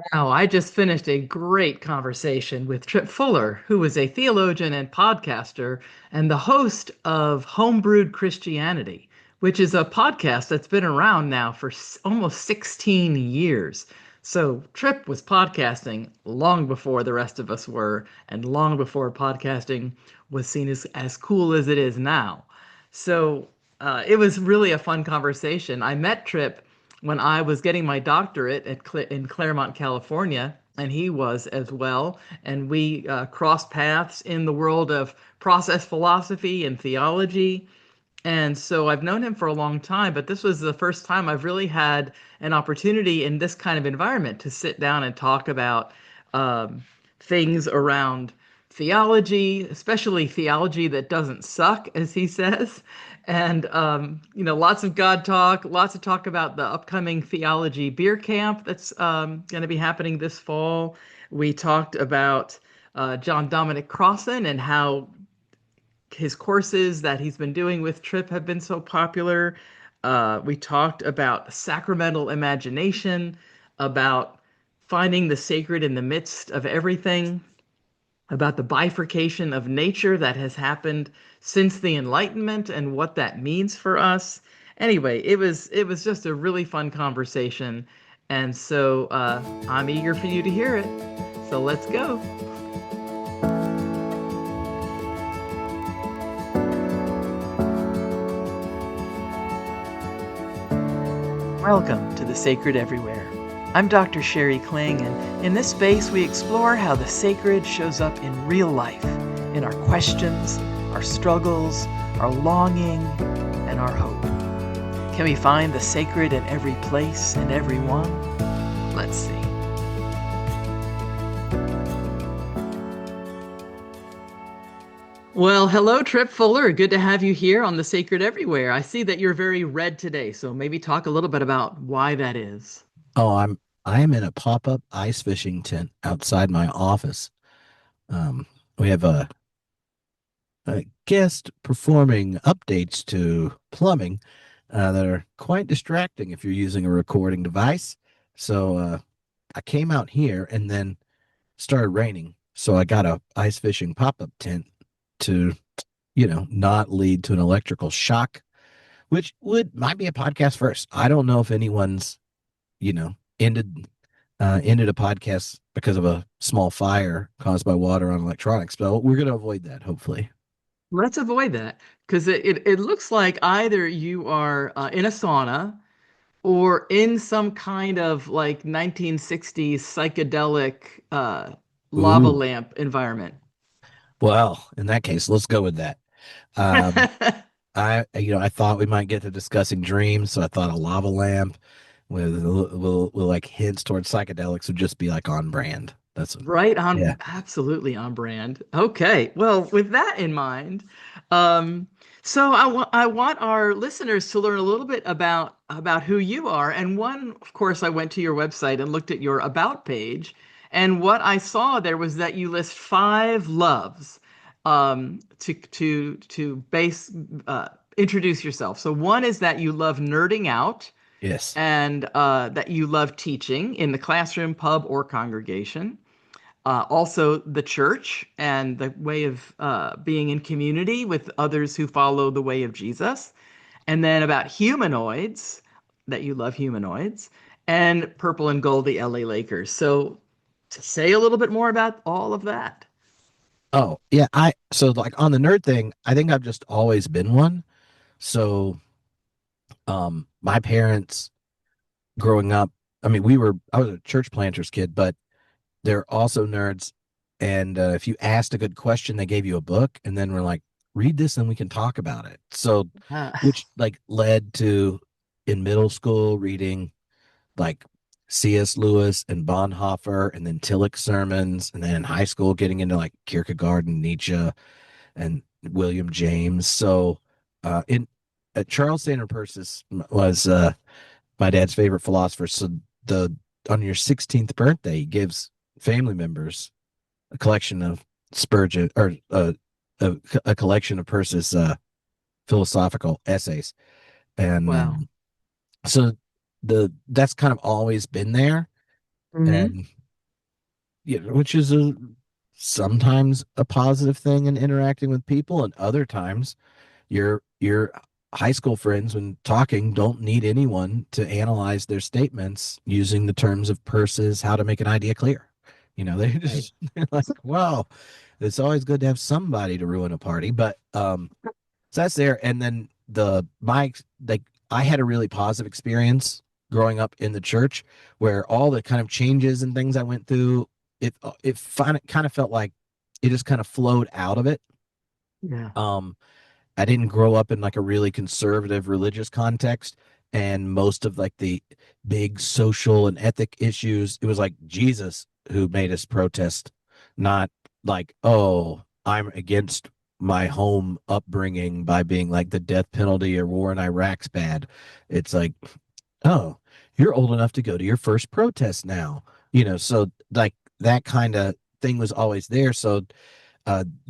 Wow, I just finished a great conversation with Tripp Fuller, who is a theologian and podcaster and the host of Homebrewed Christianity, which is a podcast that's been around now for almost 16 years. So Tripp was podcasting long before the rest of us were, and long before podcasting was seen as cool as it is now. So it was really a fun conversation. I met Tripp when I was getting my doctorate in Claremont, California, and he was as well. And we crossed paths in the world of process philosophy and theology. And so I've known him for a long time, but this was the first time I've really had an opportunity in this kind of environment to sit down and talk about um, things around theology, especially theology that doesn't suck, as he says. And, lots of God talk, lots of talk about the upcoming theology beer camp that's going to be happening this fall. We talked about John Dominic Crossan and how his courses that he's been doing with Tripp have been so popular. We talked about sacramental imagination, about finding the sacred in the midst of everything, about the bifurcation of nature that has happened since the Enlightenment and what that means for us. Anyway, it was just a really fun conversation, and so I'm eager for you to hear it. So let's go. Welcome to The Sacred Everywhere. I'm Dr. Sheri Kling, and in this space we explore how the sacred shows up in real life, in our questions, our struggles, our longing, and our hope. Can we find the sacred in every place and everyone? Let's see. Well, hello, Tripp Fuller. Good to have you here on The Sacred Everywhere. I see that you're very red today, so maybe talk a little bit about why that is. Oh, I am in a pop-up ice fishing tent outside my office. Um, we have a guest performing updates to plumbing that are quite distracting if you're using a recording device. So I came out here and then started raining. So I got a ice fishing pop-up tent to, not lead to an electrical shock, which would might be a podcast first. I don't know if anyone's, you know, ended ended a podcast because of a small fire caused by water on electronics. But we're going to avoid that, hopefully. Let's avoid that because it looks like either you are in a sauna or in some kind of like 1960s psychedelic lava Ooh. lamp environment. Well, in that case, let's go with that. I thought we might get to discussing dreams, so I thought a lava lamp with like hints towards psychedelics would just be like on brand. Right Yeah. on, absolutely on brand. Okay, well, with that in mind, um, so I want our listeners to learn a little bit about who you are. And one, of course, I went to your website and looked at your about page, and what I saw there was that you list five loves to base introduce yourself. So one is that you love nerding out, Yes. and that you love teaching in the classroom, pub, or congregation. Also, the church and the way of being in community with others who follow the way of Jesus. And then about humanoids, that you love humanoids, and purple and gold, the LA Lakers. So, to say a little bit more about all of that. Oh, yeah. So like on the nerd thing, I think I've just always been one. So my parents growing up, I mean, I was a church planters kid, but they're also nerds. And if you asked a good question, they gave you a book and then we're like, read this and we can talk about it. So, Ah, which like led to in middle school reading like C.S. Lewis and Bonhoeffer and then Tillich sermons. And then in high school, getting into like Kierkegaard and Nietzsche and William James. So, in Charles Sanders Peirce was my dad's favorite philosopher. So the on your 16th birthday, he gives family members a collection of Spurgeon or a collection of Peirce's philosophical essays, and wow. so the that's kind of always been there. Mm-hmm. and which is a sometimes a positive thing in interacting with people, and other times your high school friends when talking don't need anyone to analyze their statements using the terms of purses, how to make an idea clear. They Right. just they're like, wow, it's always good to have somebody to ruin a party. But so that's there. And then like I had a really positive experience growing up in the church where all the kind of changes and things I went through, it kind of felt like it just kind of flowed out of it. Yeah. Um, I didn't grow up in like a really conservative religious context, and most of like the big social and ethic issues, it was like Jesus who made us protest, not like, oh, I'm against my home upbringing by being like the death penalty or war in Iraq's bad. It's like, oh, you're old enough to go to your first protest now. So like that kind of thing was always there. So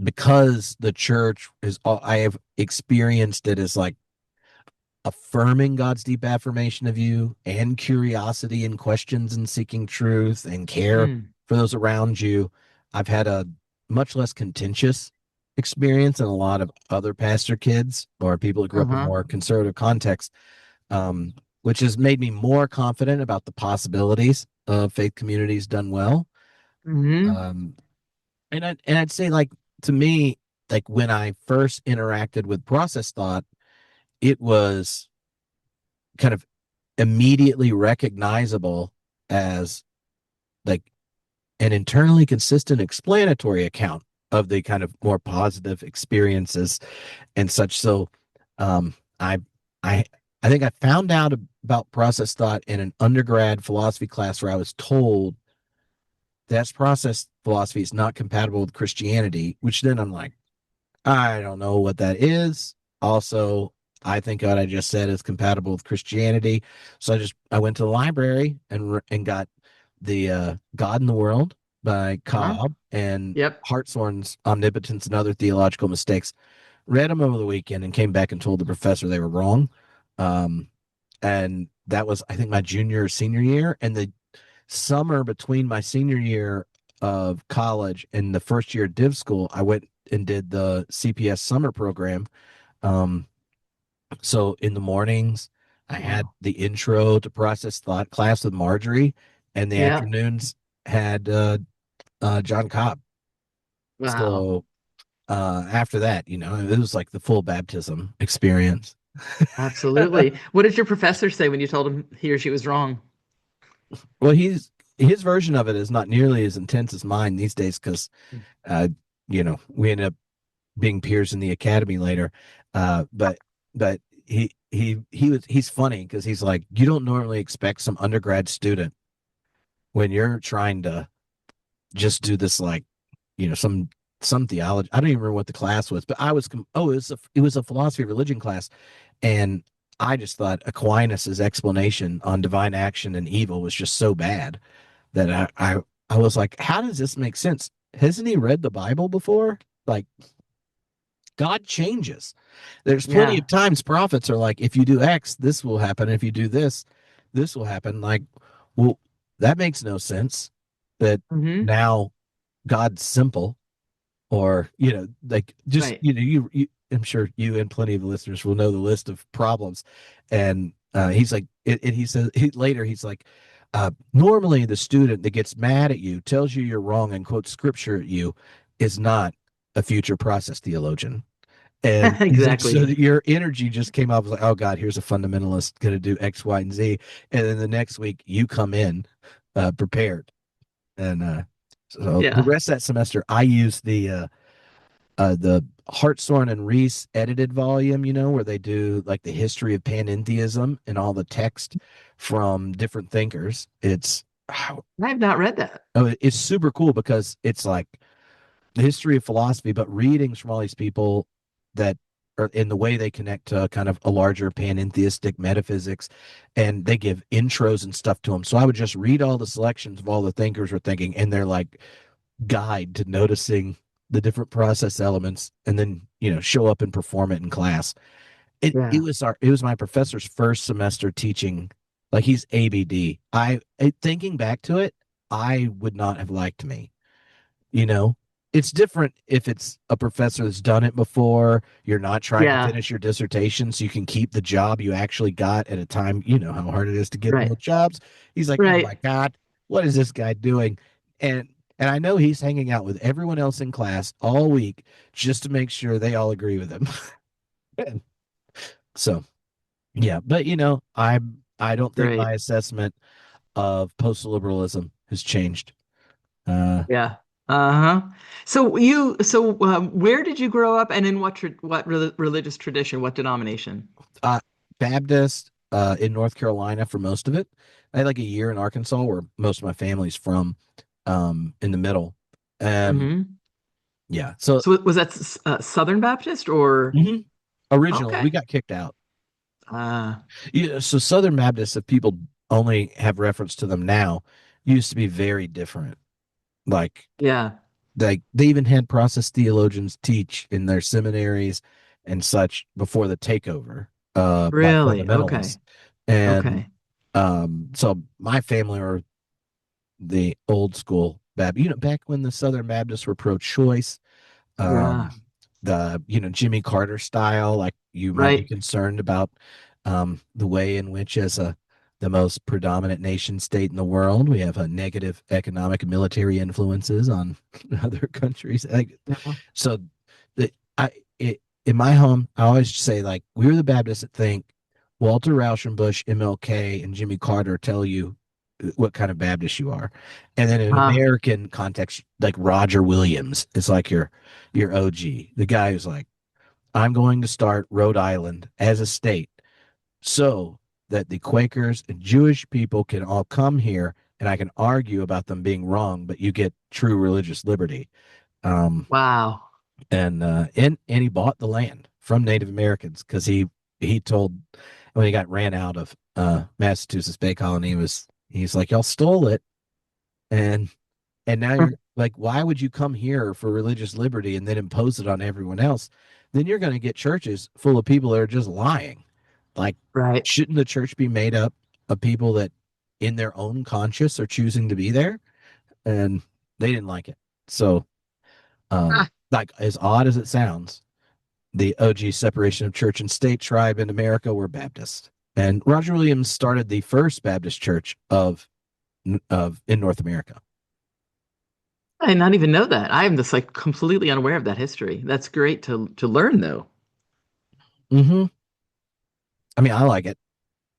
because the church is all I have experienced it as like affirming God's deep affirmation of you and curiosity and questions and seeking truth and care Mm. for those around you. I've had a much less contentious experience than a lot of other pastor kids or people who grew up in Uh-huh. more conservative contexts, um, which has made me more confident about the possibilities of faith communities done well. Mm-hmm. Um, and I'd say like to me, like when I first interacted with process thought, it was kind of immediately recognizable as like an internally consistent explanatory account of the kind of more positive experiences and such. So um I I I think I found out about process thought in an undergrad philosophy class where I was told that's process philosophy is not compatible with Christianity, which then I'm like, I don't know what that is. Also, I think what I just said is compatible with Christianity. So I went to the library and got the God in the World by Uh-huh. Cobb and Yep. Hartshorn's Omnipotence and Other Theological Mistakes. Read them over the weekend and came back and told the professor they were wrong. Um, and that was, I think, my junior or senior year. And the summer between my senior year of college and the first year of div school, I went and did the CPS summer program. Um, so in the mornings, I had Wow. the intro to process thought class with Marjorie, and the Yeah. afternoons had John Cobb. Wow. So after that, it was like the full baptism experience. Absolutely. What did your professor say when you told him he or she was wrong? Well, his version of it is not nearly as intense as mine these days because uh, we ended up being peers in the academy later. But he's funny because he's like, you don't normally expect some undergrad student when you're trying to just do this like, some theology. I don't even remember what the class was, but I was it was a philosophy of religion class, and I just thought Aquinas's explanation on divine action and evil was just so bad that I was like, how does this make sense? Hasn't he read the Bible before? Like, God changes. There's plenty Yeah. of times prophets are like, if you do X, this will happen. If you do this, this will happen. Like, well, that makes no sense. That Mm-hmm. now God's simple, or like just Right. I'm sure you and plenty of listeners will know the list of problems. And he's like, and he says later, he's like, normally the student that gets mad at you, tells you you're wrong, and quotes scripture at you is not a future process theologian. And he's like, so Exactly. your energy just came up like, oh God, here's a fundamentalist going to do X, Y, and Z. And then the next week you come in prepared. And so the Yeah. rest of that semester, I used the Hartshorn and Reese edited volume, where they do like the history of panentheism and all the text from different thinkers. I have not read that. It's super cool because it's like the history of philosophy, but readings from all these people that are in the way they connect to kind of a larger panentheistic metaphysics, and they give intros and stuff to them. So I would just read all the selections of all the thinkers were thinking, and they're like guide to noticing the different process elements, and then show up and perform it in class. It Yeah. was my professor's first semester teaching. Like he's ABD. Thinking back to it, I would not have liked me. You know, it's different if it's a professor that's done it before. You're not trying to Yeah. finish your dissertation so you can keep the job you actually got at a time. You know how hard it is to get Right. those jobs. He's like, oh my Right. God, what is this guy doing? And and I know he's hanging out with everyone else in class all week just to make sure they all agree with him. So yeah, but I don't think Great. my assessment of post liberalism has changed. Uh, Yeah. Uh-huh. Where did you grow up and in what religious tradition, what denomination? uh Baptist in North Carolina for most of it. I had like a year in Arkansas where most of my family's from, in the middle. Um, Hmm. yeah. So So was that Southern Baptist or mhm, originally we okay. got kicked out. Ah, Yeah, so Southern Baptists, if people only have reference to them now, used to be very different. Like yeah. they even had process theologians teach in their seminaries and such before the takeover by Really? fundamentalists. Okay. And Okay. so my family were the old school Baptist, back when the Southern Baptists were pro-choice, um, Yeah. the Jimmy Carter style. Like you might be Right. concerned about the way in which, as the most predominant nation state in the world, we have a negative economic and military influences on other countries. Like, Yeah. so, the I it, in my home, I always say like we were the Baptists that think Walter Rauschenbusch, MLK, and Jimmy Carter tell you what kind of Baptist you are. And then in Uh, American context, like Roger Williams is like your OG, the guy who's like, I'm going to start Rhode Island as a state so that the Quakers and Jewish people can all come here and I can argue about them being wrong, but you get true religious liberty. Um, wow. and he bought the land from Native Americans because he told when he got ran out of Massachusetts Bay Colony, he's like, y'all stole it, and now you're like, why would you come here for religious liberty and then impose it on everyone else? Then you're going to get churches full of people that are just lying. Like, Right. shouldn't the church be made up of people that in their own conscience are choosing to be there? And they didn't like it. So like, as odd as it sounds, the OG separation of church and state tribe in America were Baptist. And Roger Williams started the first Baptist church of in North America. I did not even know that. I am just like completely unaware of that history. That's great to learn though. Mm-hmm. I mean, I like it.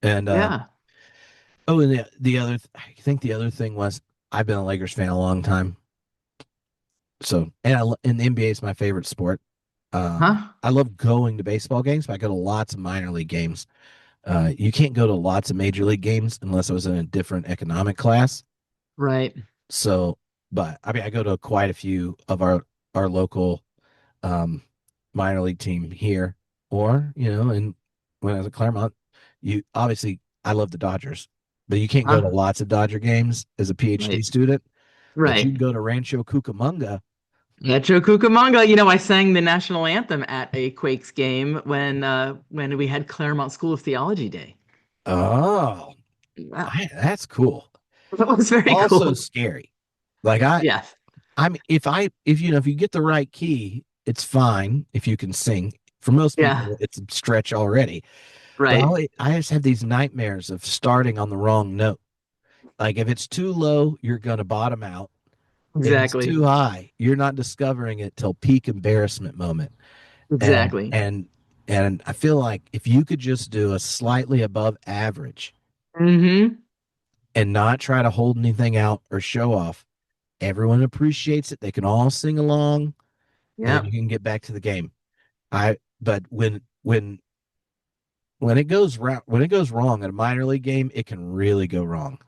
And Yeah. oh, and the other, I think the other thing was I've been a Lakers fan a long time. So, and the NBA is my favorite sport. Huh? I love going to baseball games, but I go to lots of minor league games. You can't go to lots of major league games unless I was in a different economic class. Right. So, but I mean, I go to quite a few of our local um, minor league team here, or and when I was at Claremont, you obviously I love the Dodgers, but you can't go to Huh? lots of Dodger games as a PhD Right. student. But you Right. can go to Rancho Cucamonga. Metro Cucamonga. You know, I sang the national anthem at a Quakes game when we had Claremont School of Theology Day. Oh, Wow. that's cool. That was very Also cool. scary. Like Yes. I'm if you get the right key, it's fine if you can sing. For most Yeah. people, it's a stretch already. But Right. I just have these nightmares of starting on the wrong note. Like if it's too low, you're gonna bottom out. If it's too Exactly. high, you're not discovering it till peak embarrassment moment. And Exactly. and and I feel like if you could just do a slightly above average Mm-hmm. and not try to hold anything out or show off, everyone appreciates it. They can all sing along, and then Yeah. you can get back to the game. But when when it goes wrong at a minor league game, it can really go wrong.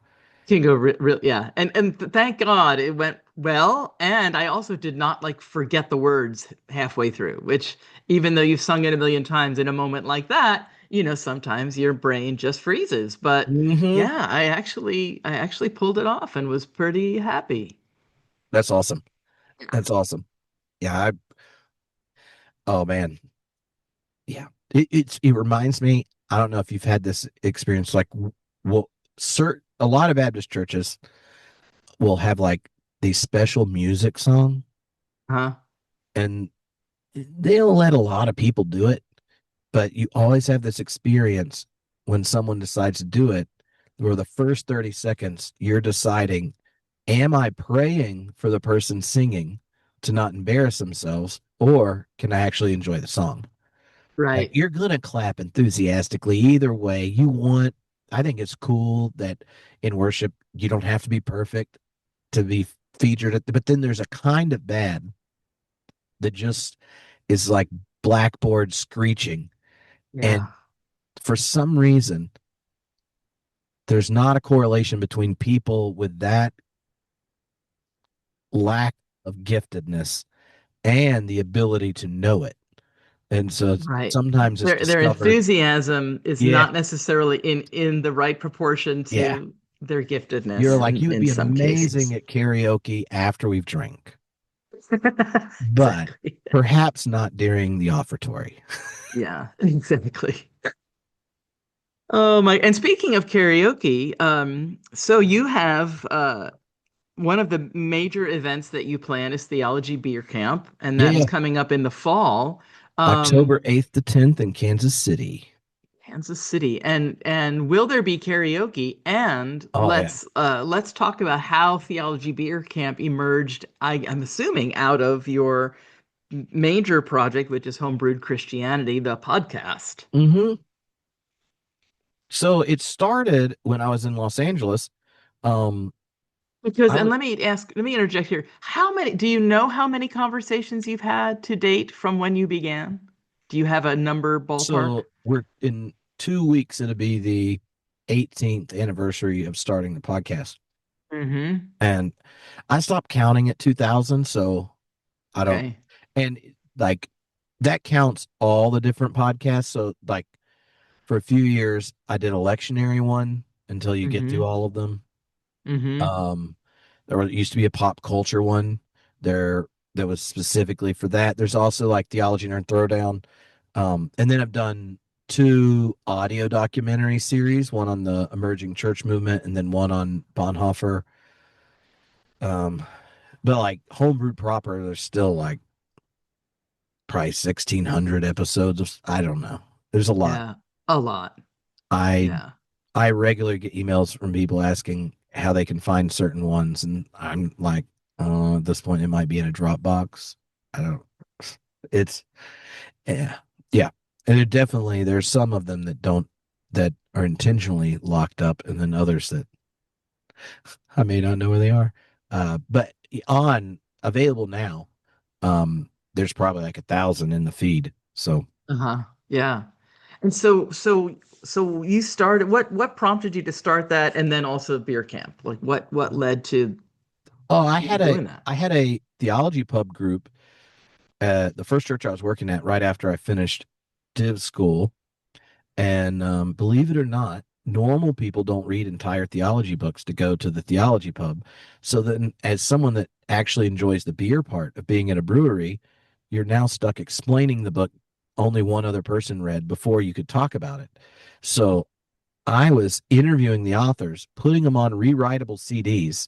Can go yeah. Thank God it went well. And I also did not like forget the words halfway through, which even though you've sung it a million times in a moment like that, sometimes your brain just freezes. But Hmm. yeah, I actually pulled it off and was pretty happy. That's awesome. That's awesome. Yeah. Oh man. Yeah. It reminds me. I don't know if you've had this experience. Like, well, a lot of Baptist churches will have like these special music song, Huh? and they'll let a lot of people do it, but you always have this experience when someone decides to do it where the first 30 seconds you're deciding, am I praying for the person singing to not embarrass themselves, or can I actually enjoy the song? Like, Right. you're gonna clap enthusiastically either way. You want, I think it's cool that in worship you don't have to be perfect to be featured at but then there's a kind of bad that just is like blackboard screeching. And Yeah. for some reason, there's not a correlation between people with that lack of giftedness and the ability to know it. And so Right. sometimes it's Their discovered, enthusiasm is yeah, not necessarily in the right proportion yeah. to their You're giftedness like, you would in be some amazing cases. at karaoke after we've drank, but Exactly. perhaps not during the offertory. Yeah, exactly. Oh my, and speaking of karaoke, so you have one of the major events that you plan is Theology Beer Camp, and Yeah, that is yeah. coming up in the fall. October Um, 8th to 10th in Kansas City. Kansas City. And will there be karaoke? And Oh, yeah. let's talk about how Theology Beer Camp emerged, I'm assuming, out of your major project, which is Homebrewed Christianity, the podcast. Hmm. So it started when I was in Los Angeles. Um, Because, I and was let me interject here. Do you know how many conversations you've had to date from when you began? Do you have a number ballpark? so we're in 2 weeks. It'll be the 18th anniversary of starting the podcast, Mm-hmm. and I stopped counting at 2000. So I don't, Okay. and like that counts all the different podcasts. So like for a few years, I did a lectionary one until you get through Mm-hmm. all of them. Mm-hmm. Um, used to be a pop culture one there that was specifically for that. There's also like Theology Nerd Throwdown. And then I've done two audio documentary series, one on the emerging church movement and then one on Bonhoeffer. Um, but like Homebrew proper, there's still like probably 1,600 episodes of, I don't know. There's a lot. Yeah. A lot. I Yeah. I regularly get emails from people asking how they can find certain ones, and I'm like, at this point, it might be in a Dropbox. I don't. It's yeah, yeah, and it definitely there's some of them that don't that are intentionally locked up, and then others that I may not know where they are. But on available now, there's probably like 1,000 in the feed. So, Uh-huh. Yeah. And so you started what prompted you to start that and then also beer camp? Like what led to oh, you doing that? I had a theology pub group at the first church I was working at right after I finished div school. And believe it or not, normal people don't read entire theology books to go to the theology pub. So then, as someone that actually enjoys the beer part of being at a brewery, you're now stuck explaining the book only one other person read before you could talk about it. So I was interviewing the authors, putting them on rewritable CDs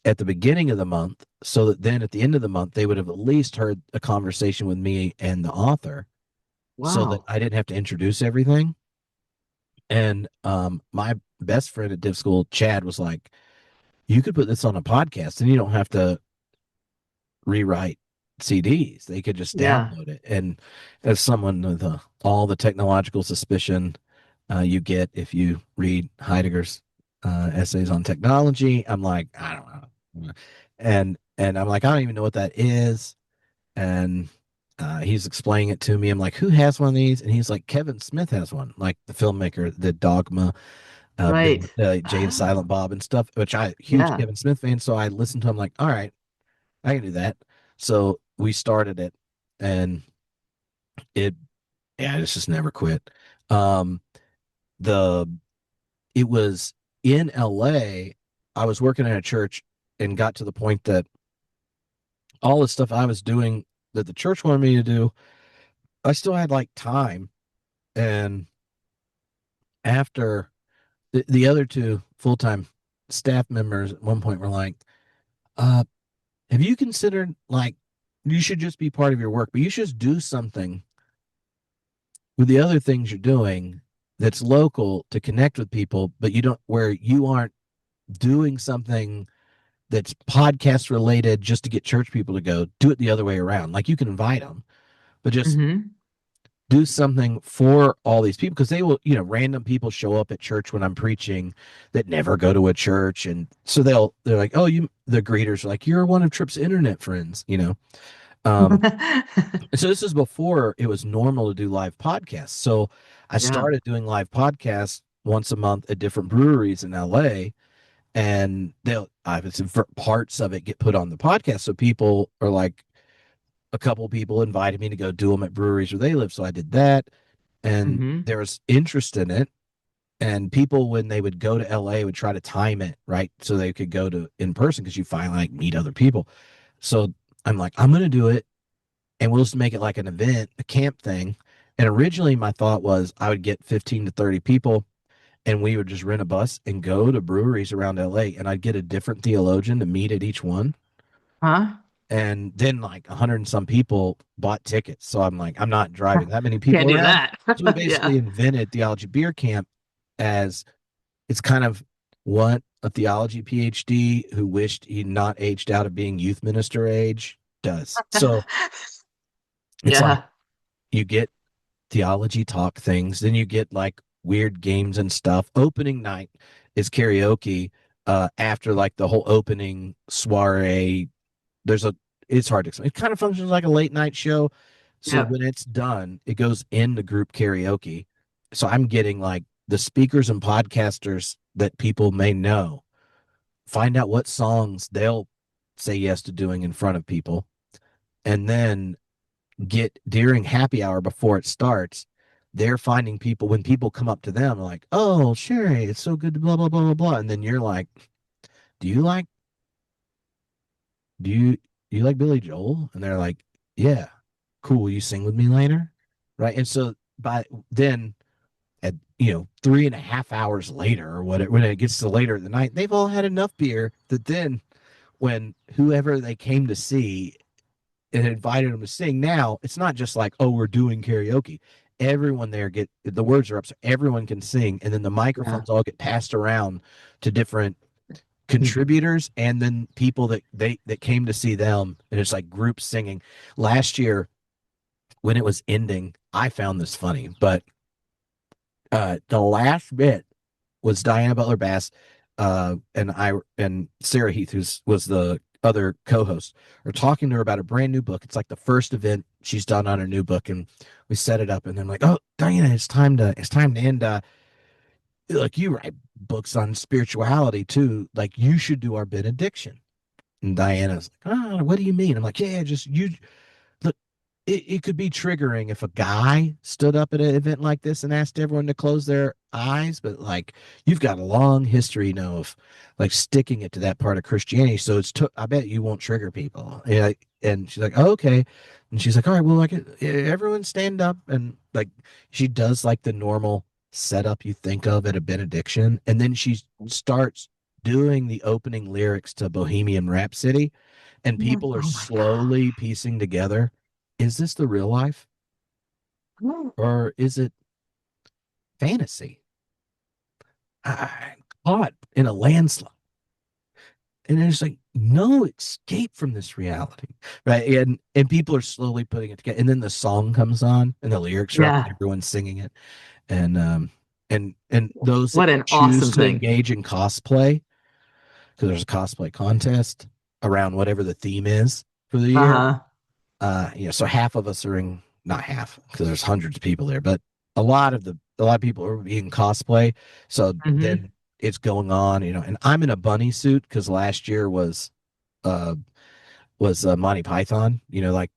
at the beginning of the month, so that then at the end of the month, they would have at least heard a conversation with me and the author so that Wow. I didn't have to introduce everything. And my best friend at Div School, Chad, was like, "You could put this on a podcast, and you don't have to rewrite CDs. They could just Yeah. download it." And as someone with all the technological suspicion you get if you read Heidegger's essays on technology, I'm like, I don't know, and I'm like, I don't even know what that is. And he's explaining it to me. I'm like, who has one of these? And he's like, Kevin Smith has one, like the filmmaker, the Dogma, Right. Jay and Silent Oh, Bob and stuff, which I huge yeah. Kevin Smith fan. So I listened to him like, all right, I can do that. So we started it, and it yeah, it's just never quit. Um, the it was in LA. I was working in a church and got to the point that all the stuff I was doing that the church wanted me to do, I still had like time. And after the other two full time staff members at one point were like, uh, have you considered like you should just be part of your work, but you should just do something with the other things you're doing that's local to connect with people, but you don't where you aren't doing something that's podcast related just to get church people to go. Do it the other way around. Like you can invite them, but just Hmm. do something for all these people because they will, random people show up at church when I'm preaching that never go to a church. And so they're like, oh, the greeters are like, you're one of Tripp's internet friends. Um, and so this is before it was normal to do live podcasts. So I Yeah. started doing live podcasts once a month at different breweries in LA, and they'll obviously parts of it get put on the podcast. So people are like, a couple people invited me to go do them at breweries where they live. So I did that, and Hmm. there was interest in it. And people, when they would go to LA, would try to time it right so they could go to in person because you finally like meet other people. So I'm like, I'm gonna do it, and we'll just make it like an event, a camp thing. And originally, my thought was I would get 15 to 30 people, and we would just rent a bus and go to breweries around LA, and I'd get a different theologian to meet at each one. Huh? And then like 100 and some people bought tickets. So I'm like, I'm not driving that many Can't people do around. that. So we Yeah. basically invented Theology Beer Camp as it's kind of what a theology PhD who wished he'd not aged out of being youth minister age does. So it's like Yeah. you get theology talk things, then you get like weird games and stuff. Opening night is karaoke. After like the whole opening soiree, there's a it's hard to explain. It kind of functions like a late night show. So Yeah. when it's done, it goes into group karaoke. So I'm getting like the speakers and podcasters that people may know, find out what songs they'll say yes to doing in front of people, and then get during happy hour before it starts. They're finding people when people come up to them like, "Oh, Sheri, it's so good to blah blah blah blah blah," and then you're like, "Do you like do you like Billy Joel?" And they're like, "Yeah, cool. Will you sing with me later?" Right. And so by then, at 3.5 hours later or whatever, when it gets to later in the night, they've all had enough beer that then when whoever they came to see and invited them to sing, now it's not just like, oh, we're doing karaoke. Everyone there get the words are up so everyone can sing, and then the Yeah. microphones all get passed around to different contributors and then people that came to see them, and it's like groups singing. Last year when it was ending, I found this funny, but the last bit was Diana Butler Bass, and Sarah Heath, who's was the other co-host, are talking to her about a brand new book. It's like the first event she's done on her new book, and we set it up, and then I'm like, oh, Diana, it's time to end. Like you write books on spirituality too. Like you should do our benediction. And Diana's like, oh, what do you mean? I'm like, yeah, just you look, it could be triggering if a guy stood up at an event like this and asked everyone to close their eyes, but like you've got a long history, of like sticking it to that part of Christianity. So I bet you won't trigger people. And she's like, oh, okay. And she's like, all right, well, like everyone stand up. And like she does like the normal setup you think of at a benediction. And then she starts doing the opening lyrics to Bohemian Rhapsody, and people are Oh my slowly piecing together, is this the real life God. or is it fantasy? I caught in a landslide. And there's like no escape from this reality. Right. And people are slowly putting it together. And then the song comes on and the lyrics are up and Yeah. everyone's singing it. And those that What an choose awesome to thing. engage in cosplay, because there's a cosplay contest around whatever the theme is for the year. Uh-huh. So half of us are in, not half because there's hundreds of people there, but a lot of people are being cosplay. So Hmm. then it's going on, and I'm in a bunny suit because last year uh was Monty Python, like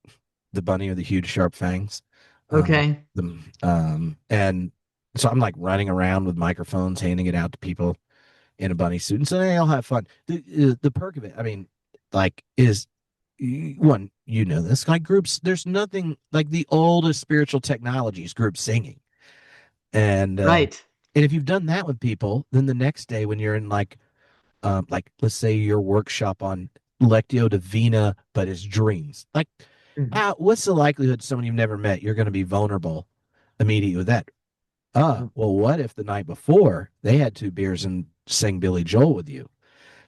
the bunny with the huge sharp fangs. Okay. And so I'm like running around with microphones, handing it out to people in a bunny suit, and so they all have fun. The perk of it, I mean, like, is one, this like groups. There's nothing like the oldest spiritual technologies, group singing, and Right. if you've done that with people, then the next day when you're in like like let's say your workshop on Lectio Divina, but it's dreams. Like, Mhm. what's the likelihood someone you've never met you're going to be vulnerable immediately with that? Well, what if the night before they had 2 beers and sang Billy Joel with you?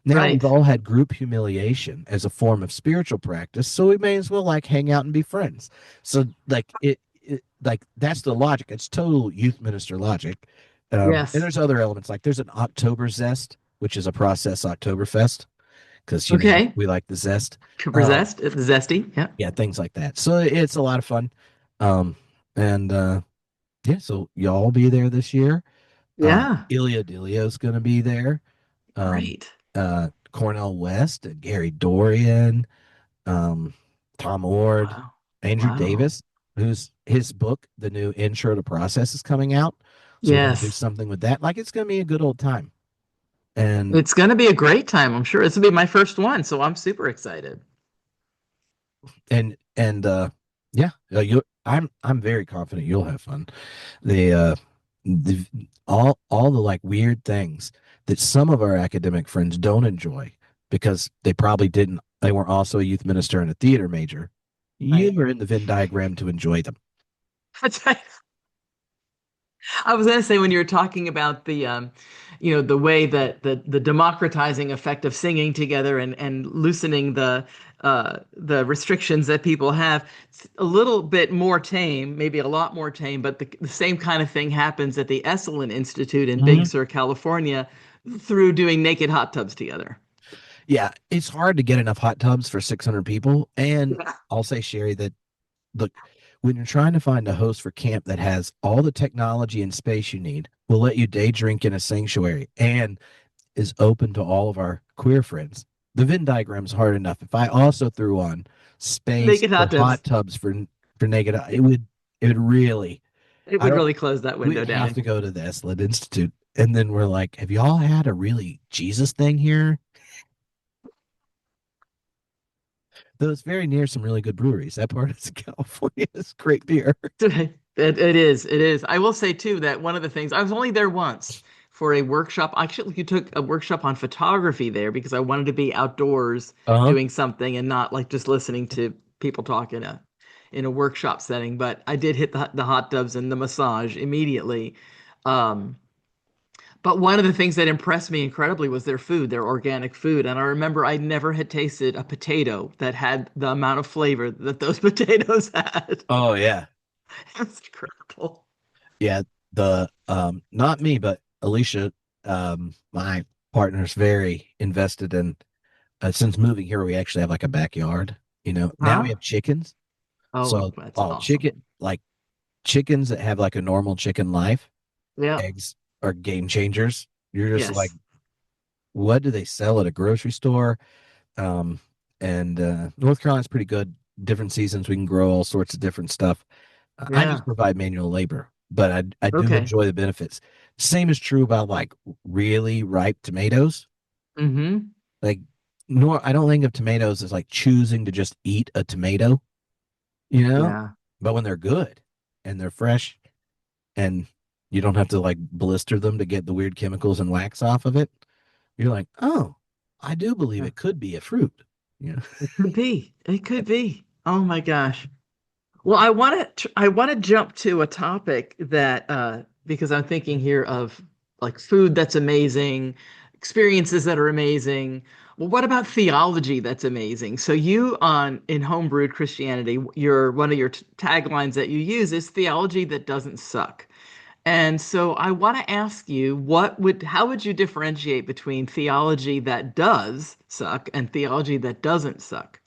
Now we've Right. all had group humiliation as a form of spiritual practice, so we may as well like hang out and be friends. So like like that's the logic. It's total youth minister logic. And Yes. there's other elements like there's an October zest, which is a process Oktoberfest because Okay. we like the zest. Um, Possessed. It's zesty. Yeah. yeah, things like that. So it's a lot of fun. Um, and yeah, so y'all be there this year. Yeah. Ilya Delio's going to be there. Um, Great. Cornell West, Gary Dorian, um, Tom Ord, Wow. Andrew Wow. Davis, who's his book, The New Intro to Process, is coming out. So we're going to do Yes. something with that. Like it's going to be a good old time. And It's going to be a great time. I'm sure this will be my first one, so I'm super excited. and yeah, you I'm very confident you'll have fun. The all the like weird things that some of our academic friends don't enjoy because they weren't also a youth minister and a theater major. Right. You are in the Venn diagram to enjoy them. That's right. I was going to say when you were talking about the way that the democratizing effect of singing together and loosening the restrictions that people have, it's a little bit more tame, maybe a lot more tame, but the same kind of thing happens at the Esalen Institute in Big Mhm. Sur, California, through doing naked hot tubs together. Yeah, it's hard to get enough hot tubs for 600 people. And Yeah. I'll say, Sherry, that look, when you're trying to find a host for camp that has all the technology and space you need, will let you day drink in a sanctuary and is open to all of our queer friends. The Venn diagram's hard enough. If I also threw on space Naked for hot hot tubs. tubs for naked, it would really. It I would don't. really close that We'd window have down. to go to the Esalen Institute, and then we're like, "Have y'all had a really Jesus thing here?" Though it's very near some really good breweries. That part of California is great beer. It is. It is. I will say too that one of the things I was only there once for a workshop. Actually, you took a workshop on photography there because I wanted to be outdoors Uh huh. doing something and not like just listening to people talk in a workshop setting. But I did hit the hot tubs and the massage immediately. Um, but one of the things that impressed me incredibly was their food, their organic food. And I remember I never had tasted a potato that had the amount of flavor that those potatoes had. Oh yeah, It's incredible. yeah. The not me, but Alicia, my partner's very invested in. Since moving here, we actually have like a backyard. Now we Huh? have chickens. Oh, So, that's chicken, awesome. like chickens that have like a normal chicken life, Yeah. eggs are game changers. You're just like, Yes. what do they sell at a grocery store? Um, and North Carolina's pretty good. Different seasons, we can grow all sorts of different stuff. I just Yeah. provide manual labor, but I do Okay. enjoy the benefits. Same is true about like really ripe tomatoes. Mm-hmm. Like, nor I don't think of tomatoes as like choosing to just eat a tomato, you know. Yeah. But when they're good and they're fresh and you don't have to like blister them to get the weird chemicals and wax off of it, you're like, oh, I do believe Yeah. it could be a fruit. Yeah. It could be. It could be. Oh my gosh. Well, I want to jump to a topic that because I'm thinking here of like food that's amazing, experiences that are amazing. Well, what about theology that's amazing? So you on in Homebrewed Christianity, your one of your taglines that you use is theology that doesn't suck. And so I want to ask you, how would you differentiate between theology that does suck and theology that doesn't suck?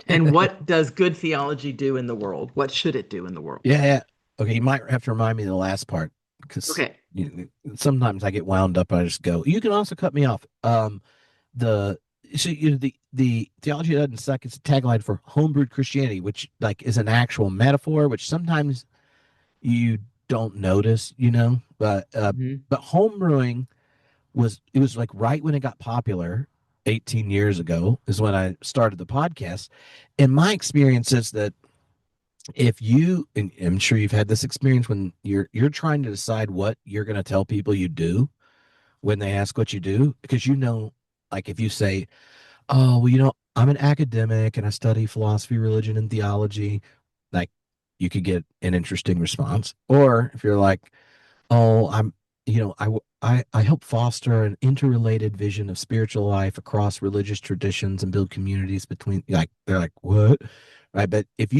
And what does good theology do in the world? What should it do in the world? Yeah. Okay. You might have to remind me of the last part because Okay. sometimes I get wound up and I just go, you can also cut me off. The so the theology doesn't suck. It's a tagline for homebrewed Christianity, which like is an actual metaphor, which sometimes you don't notice, Hmm. but homebrewing it was like right when it got popular 18 years ago is when I started the podcast. And my experience is that if you and I'm sure you've had this experience when you're trying to decide what you're going to tell people you do when they ask what you do because like if you say, oh, well, I'm an academic and I study philosophy, religion, and theology, like you could get an interesting response. Or if you're like, oh, I help foster an interrelated vision of spiritual life across religious traditions and build communities between, like, they're like, what? Right. But if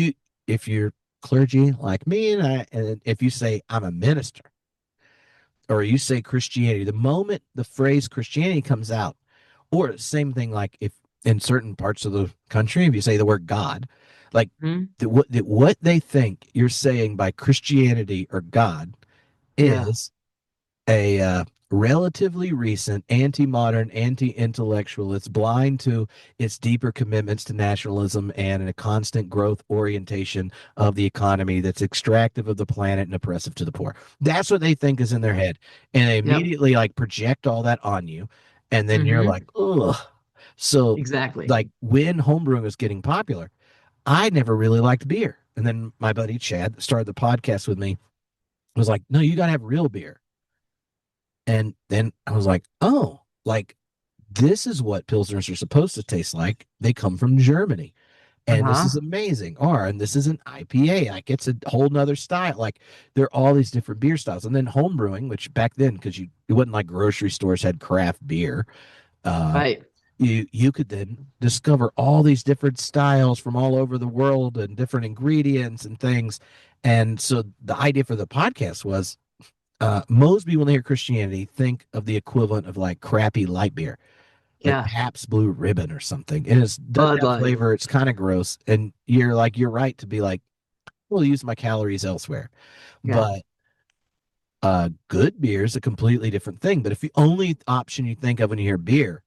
you're clergy like me, and if you say I'm a minister, or you say Christianity, the moment the phrase Christianity comes out, or same thing, like if in certain parts of the country, if you say the word God, like Hmm. what they think you're saying by Christianity or God Yeah. is a relatively recent anti-modern, anti-intellectual. It's blind to its deeper commitments to nationalism and a constant growth orientation of the economy that's extractive of the planet and oppressive to the poor. That's what they think is in their Yeah. head, and they Yep. immediately like project all that on you, and then you're Hmm. like, ugh. So, Exactly. like when homebrewing was getting popular, I never really liked beer, and then my buddy Chad that started the podcast with me was like, no, you got to have real beer. And then I was like, oh, like this is what Pilsners are supposed to taste like. They come from Germany. And this is Uh-huh. amazing. Or, and this is an IPA. Like it's a whole nother style. Like there are all these different beer styles. And then home brewing, which back then, because it wasn't like grocery stores had craft beer. Uh, Right. you could then discover all these different styles from all over the world and different ingredients and things. And so the idea for the podcast was most people when they hear Christianity think of the equivalent of like crappy light beer, like Yeah. Pabst Blue Ribbon or something. And it doesn't Bud have Light. flavor. It's kind of gross. And you're right to be like, we'll use my calories elsewhere. Yeah. But good beer is a completely different thing. But if the only option you think of when you hear beer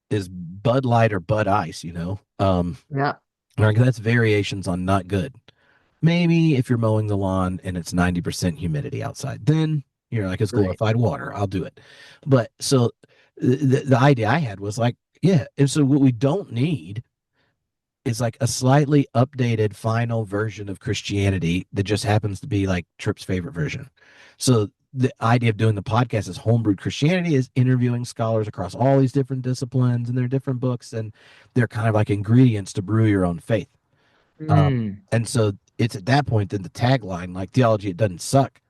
is Bud Light or Bud Ice, Yeah. like that's variations on not good. Maybe if you're mowing the lawn and it's 90% humidity outside, then you're like, it's Right. glorified water. I'll do it. But so the idea I had was like, yeah. And so what we don't need is like a slightly updated final version of Christianity that just happens to be like Tripp's favorite version. So the idea of doing the podcast is homebrewed Christianity is interviewing scholars across all these different disciplines and their different books, and they're kind of like ingredients to brew your own faith. Mm. And so it's at that point that the tagline, like theology, it doesn't suck,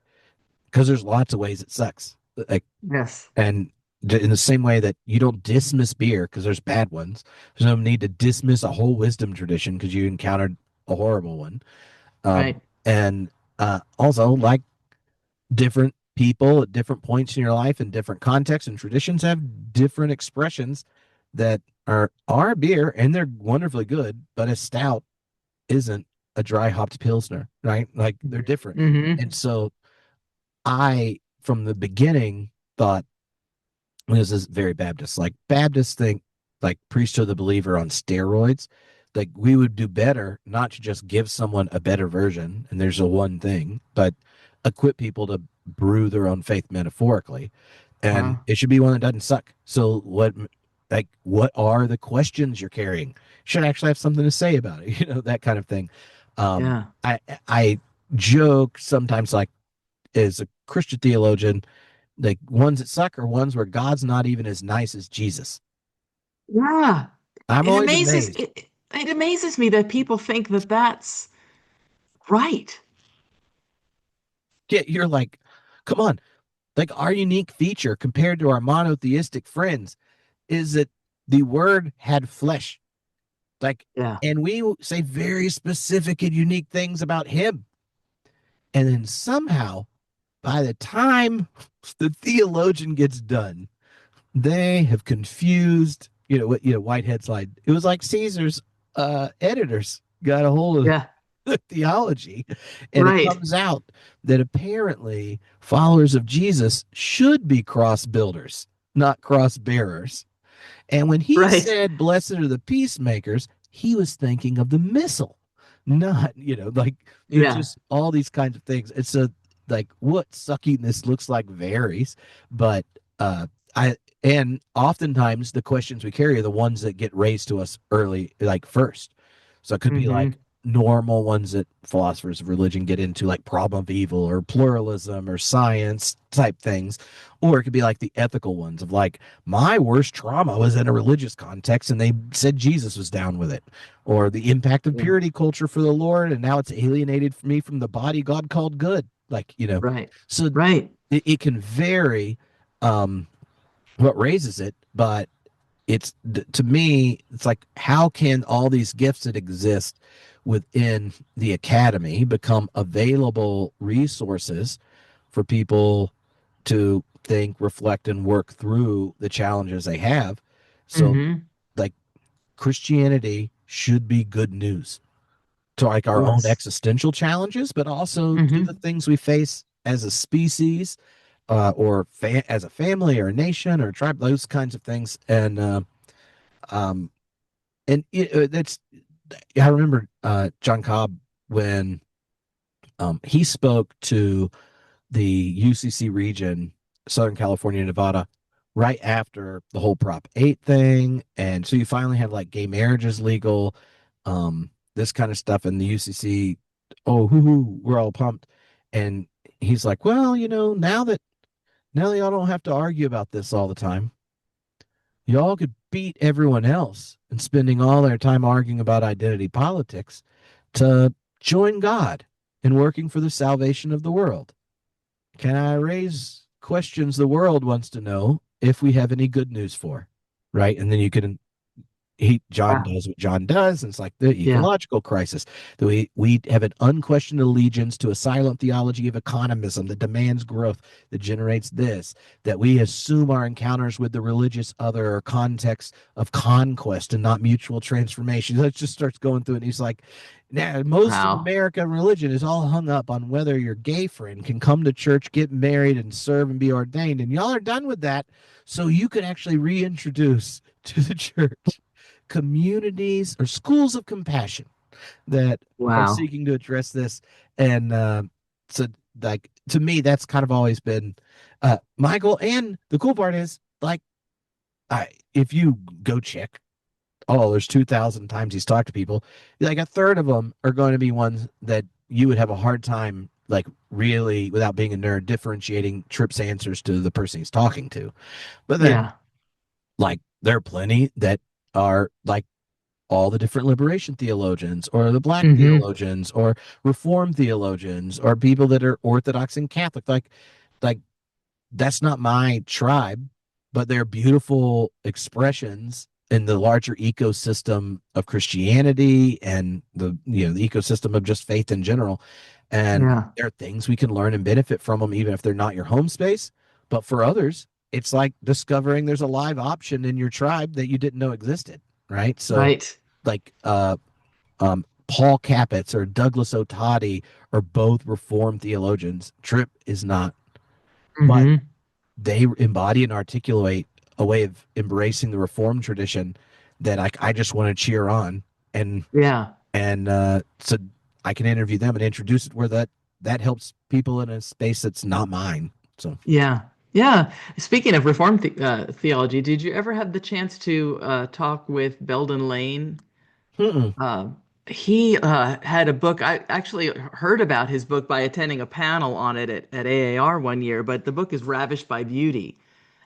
because there's lots of ways it sucks. Like, Yes. and in the same way that you don't dismiss beer because there's bad ones, there's no need to dismiss a whole wisdom tradition because you encountered a horrible one. Right. And also, like different people at different points in your life and different contexts and traditions have different expressions that are beer, and they're wonderfully good, but a stout isn't a dry hopped pilsner, right? Like they're different. Hmm. And so I, from the beginning, thought, this is very Baptist. Like Baptists think like priesthood of the believer on steroids. Like we would do better not to just give someone a better version, and there's a one thing, but equip people to brew their own faith metaphorically. And Uh-huh. it should be one that doesn't suck. So what are the questions you're carrying? Should actually have something to say about it, that kind of thing. Um, Yeah. I joke sometimes, like as a Christian theologian, like ones that suck are ones where God's not even as nice as Jesus. Yeah. I'm It always amazes amazed. it amazes me that people think that that's right. Yeah, you're like, come on. Like our unique feature compared to our monotheistic friends is that the word had flesh. Like, Yeah. and we say very specific and unique things about him. And then somehow, by the time the theologian gets done, they have confused, what, Whitehead's like, it was like Caesar's editors got a hold of Yeah. the theology, and it Right. comes out that apparently followers of Jesus should be cross builders, not cross bearers. And when he Right. said, blessed are the peacemakers, he was thinking of the missile, not, like there's Yeah. just all these kinds of things. It's a, like what suckiness looks like varies, but uh, and oftentimes the questions we carry are the ones that get raised to us early, like first. So it could be like, Hmm. normal ones that philosophers of religion get into, like problem of evil or pluralism or science type things. Or it could be like the ethical ones of like, my worst trauma was in a religious context and they said Jesus was down with it. Or the impact of Yeah. purity culture for the Lord, and now it's alienated me from the body God called good. Like, Right. so Right. it can vary um, what raises it, but to me, it's like, how can all these gifts that exist within the academy become available resources for people to think, reflect, and work through the challenges they have? So, Mm-hmm. like, Christianity should be good news to like our own Yes. existential challenges, but also to the Mm-hmm. things we face as a species, or as a family or a nation or a tribe, those kinds of things. Um, that's, I remember John Cobb when he spoke to the UCC region, Southern California, Nevada, right after the whole Prop 8 thing. And so you finally have like gay marriages legal, this kind of stuff in the UCC. Oh, we're all pumped. And he's like, well, now that y'all don't have to argue about this all the time, y'all could beat everyone else and spending all their time arguing about identity politics to join God in working for the salvation of the world. Can I raise questions the world wants to know if we have any good news for? Right. And then you can John Wow. does what John does, and it's like the Yeah. ecological crisis. That we have an unquestioned allegiance to a silent theology of economism that demands growth, that generates this, that we assume our encounters with the religious other are context of conquest and not mutual transformation. That just starts going through it. And he's like, now most of Wow. American religion is all hung up on whether your gay friend can come to church, get married, and serve and be ordained. And y'all are done with that. So you could actually reintroduce to the church communities or schools of compassion that are Wow. seeking to address this. And so, like, to me, that's kind of always been Michael. And the cool part is, like, if you go check, oh, there's 2,000 times he's talked to people, like a third of them are going to be ones that you would have a hard time, like, really, without being a nerd, differentiating Tripp's answers to the person he's talking to. But then, Yeah. like, there are plenty that are like all the different liberation theologians or the black Mm-hmm. theologians or reformed theologians or people that are orthodox and catholic, like that's not my tribe, but they're beautiful expressions in the larger ecosystem of Christianity and the ecosystem of just faith in general. And Yeah. there are things we can learn and benefit from them, even if they're not your home space. But for others, it's like discovering there's a live option in your tribe that you didn't know existed, right? So, Right. like Paul Capets or Douglas Otadi are both Reformed theologians. Tripp is not, but Mm-hmm. they embody and articulate a way of embracing the Reformed tradition that I just want to cheer on, and Yeah. so I can interview them and introduce it where that helps people in a space that's not mine. So, Yeah. Yeah. Speaking of Reformed theology, did you ever have the chance to talk with Belden Lane? mm-mm. Uh, he had a book. I actually heard about his book by attending a panel on it at AAR one year, but the book is Ravished by Beauty.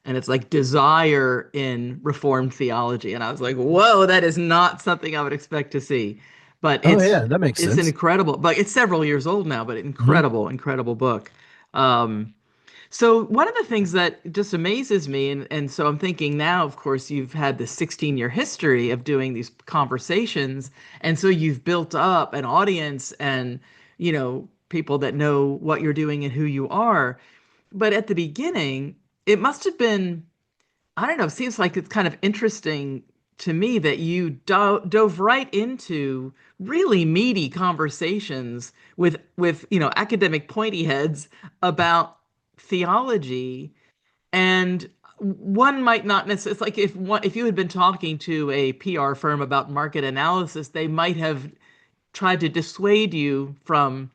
And it's like desire in Reformed theology. And I was like, whoa, that is not something I would expect to see. But Oh yeah, that makes it's an sense. incredible, but it's several years old now, but Mm-hmm. incredible, incredible book. Um, so one of the things that just amazes me, and so I'm thinking now, of course, you've had this 16-year history of doing these conversations, and so you've built up an audience and, people that know what you're doing and who you are. But at the beginning, it must have been, I don't know, it seems like it's kind of interesting to me that you dove right into really meaty conversations with academic pointy heads about theology. And one might not necessarily, it's like if you had been talking to a PR firm about market analysis, they might have tried to dissuade you from,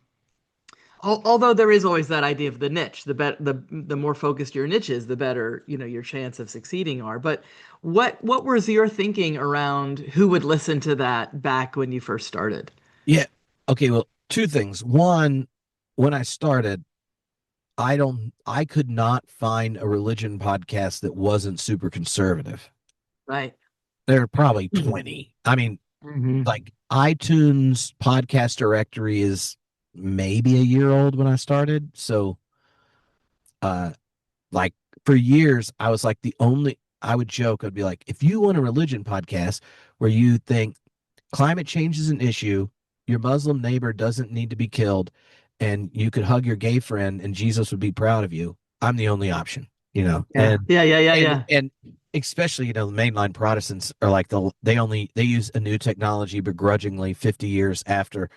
although there is always that idea of the niche, the more focused your niche is, the better, your chance of succeeding are. But what was your thinking around who would listen to that back when you first started? Yeah. Okay. Well, two things. One, when I started, I could not find a religion podcast that wasn't super conservative. Right. There are probably 20. I mean, Mm-hmm. like iTunes podcast directory is maybe a year old when I started. So, uh, like for years, I was like the only, I would joke, I'd be like, if you want a religion podcast where you think climate change is an issue, your Muslim neighbor doesn't need to be killed, and you could hug your gay friend and Jesus would be proud of you, I'm the only option, you know. Yeah. Yeah. Yeah. Yeah. Yeah. And especially, the mainline Protestants are like they use a new technology begrudgingly 50 years after